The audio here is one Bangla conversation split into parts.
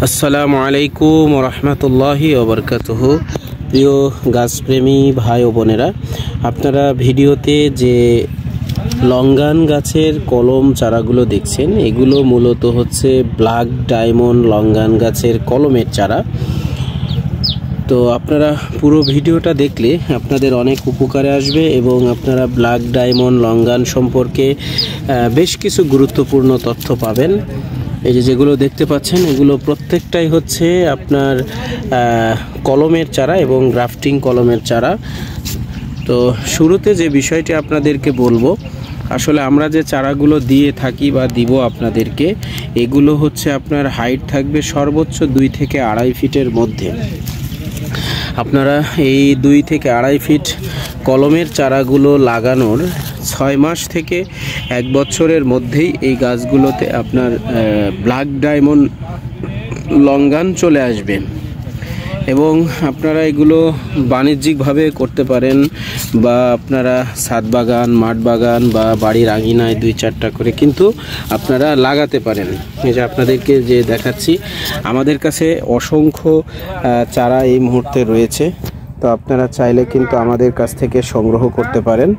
আসসালামু আলাইকুম ওয়া রাহমাতুল্লাহি ওয়া বারাকাতুহু। প্রিয় গাছপ্রেমী ভাই ও বোনেরা, আপনারা ভিডিওতে যে লঙ্গান গাছের কলম চারাগুলো দেখছেন, এগুলো মূলত হচ্ছে ব্ল্যাক ডায়মন্ড লঙ্গান গাছের কলমের চারা। তো আপনারা পুরো ভিডিওটা দেখলে আপনাদের অনেক উপকারে আসবে এবং আপনারা ব্ল্যাক ডায়মন্ড লঙ্গান সম্পর্কে বেশ কিছু গুরুত্বপূর্ণ তথ্য পাবেন। এই যেগুলো দেখতে পাচ্ছেন, এগুলো প্রত্যেকটাই হচ্ছে আপনার কলমের চারা এবং গ্রাফটিং কলমের চারা। তো শুরুতে যে বিষয়টি আপনাদেরকে বলবো, আসলে আমরা যে চারাগুলো দিয়ে থাকি বা দিব আপনাদেরকে, এগুলো হচ্ছে আপনার হাইট থাকবে সর্বোচ্চ 2 থেকে 2.5 ফিটের মধ্যে। আপনারা এই 2 থেকে 2.5 ফিট কলমের চারাগুলো লাগানোর 6 মাস থেকে 1 বছরের মধ্যেই এই গাছগুলোতে আপনার ব্ল্যাক ডায়মন্ড লঙ্গান চলে আসবে এবং আপনারা এগুলো বাণিজ্যিকভাবে করতে পারেন বা আপনারা ছাদ বাগান, মাঠ বাগান বা বাড়ির আঙিনায় 2-4টা করে কিন্তু আপনারা লাগাতে পারেন। এই যে আপনাদেরকে যে দেখাচ্ছি, আমাদের কাছে অসংখ্য চারা এই মুহূর্তে রয়েছে। তো আপনারা চাইলে কিন্তু আমাদের কাছ থেকে সংগ্রহ করতে পারেন।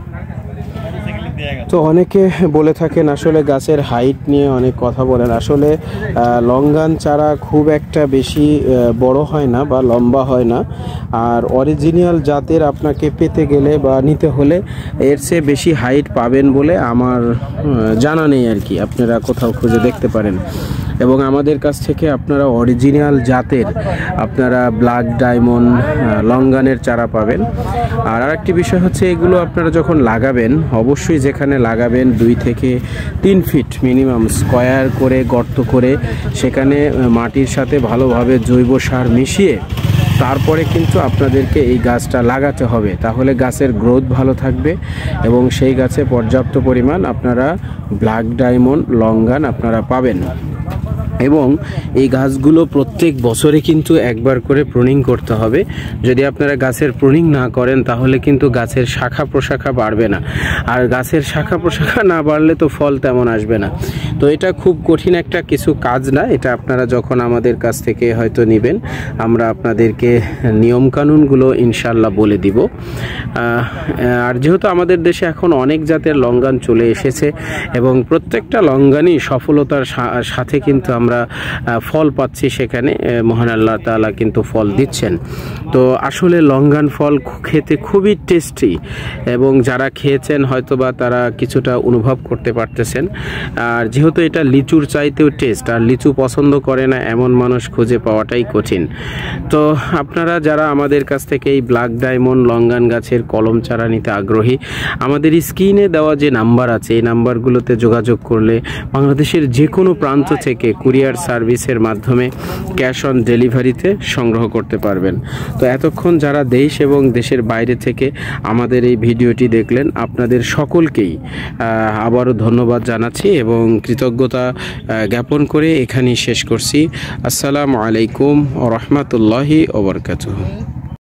তো অনেকে বলে থাকেন আসলে গাছের হাইট নিয়ে অনেক কথা বলেন। আসলে লঙ্গান চারা খুব একটা বেশি বড় হয় না বা লম্বা হয় না, আর অরিজিনাল জাতের আপনাকে পেতে গেলে বা নিতে হলে এর চেয়ে বেশি হাইট পাবেন বলে আমার জানা নেই আর কি। আপনারা কোথাও খুঁজে দেখতে পারেন এবং আমাদের কাছ থেকে আপনারা অরিজিনাল জাতের আপনারা ব্ল্যাক ডায়মন্ড লঙ্গানের চারা পাবেন। আর আরেকটি বিষয় হচ্ছে, এগুলো আপনারা যখন লাগাবেন, অবশ্যই যেখানে লাগাবেন 2 থেকে 3 ফিট মিনিমাম স্কোয়ার করে গর্ত করে সেখানে মাটির সাথে ভালোভাবে জৈব সার মিশিয়ে তারপরে কিন্তু আপনাদেরকে এই গাছটা লাগাতে হবে। তাহলে গাছের গ্রোথ ভালো থাকবে এবং সেই গাছে পর্যাপ্ত পরিমাণ আপনারা ব্ল্যাক ডায়মন্ড লঙ্গান আপনারা পাবেন। এবং এই গাছগুলো প্রত্যেক বছরে কিন্তু একবার করে প্রুনিং করতে হবে। যদি আপনারা গাছের প্রুনিং না করেন তাহলে কিন্তু গাছের শাখা প্রশাখা বাড়বে না, আর গাছের শাখা প্রশাখা না বাড়লে তো ফল তেমন আসবে না। তো এটা খুব কঠিন একটা কিছু কাজ না। এটা আপনারা যখন আমাদের কাছ থেকে হয়তো নেবেন, আমরা আপনাদেরকে নিয়মকানুনগুলো ইনশাল্লাহ বলে দিব। আর যেহেতু আমাদের দেশে এখন অনেক জাতের লঙ্গান চলে এসেছে এবং প্রত্যেকটা লঙ্গানই সফলতার সাথে কিন্তু আমরা ফল পাচ্ছি, সেখানে মহান আল্লাহ তাআলা কিন্তু ফল দিচ্ছেন। তো আসলে লঙ্গান ফল খেতে খুবই টেস্টি এবং যারা খেয়েছেন হয়তোবা তারা কিছুটা অনুভব করতে পারতেছেন। আর যেহেতু এটা লিচুর চাইতেও টেস্ট, আর লিচু পছন্দ করে না এমন মানুষ খুঁজে পাওয়াটাই কঠিন। তো আপনারা যারা আমাদের কাছ থেকে এই ব্ল্যাক ডায়মন্ড লঙ্গান গাছের কলম চারা নিতে আগ্রহী, আমাদের স্ক্রিনে দেওয়া যে নাম্বার আছে এই নাম্বারগুলোতে যোগাযোগ করলে বাংলাদেশের যে কোনো প্রান্ত থেকে কুরিয়ার সার্ভিসের মাধ্যমে ক্যাশ অন ডেলিভারিতে সংগ্রহ করতে পারবেন। তো এতক্ষণ যারা দেশ এবং দেশের বাইরে থেকে আমাদের এই ভিডিওটি দেখলেন, আপনাদের সকলকেই আবারও ধন্যবাদ জানাচ্ছি এবং কৃতজ্ঞতা জ্ঞাপন করে এখানেই শেষ করছি। আসসালামু আলাইকুম ওয়া রাহমাতুল্লাহি ওয়া বারাকাতুহু।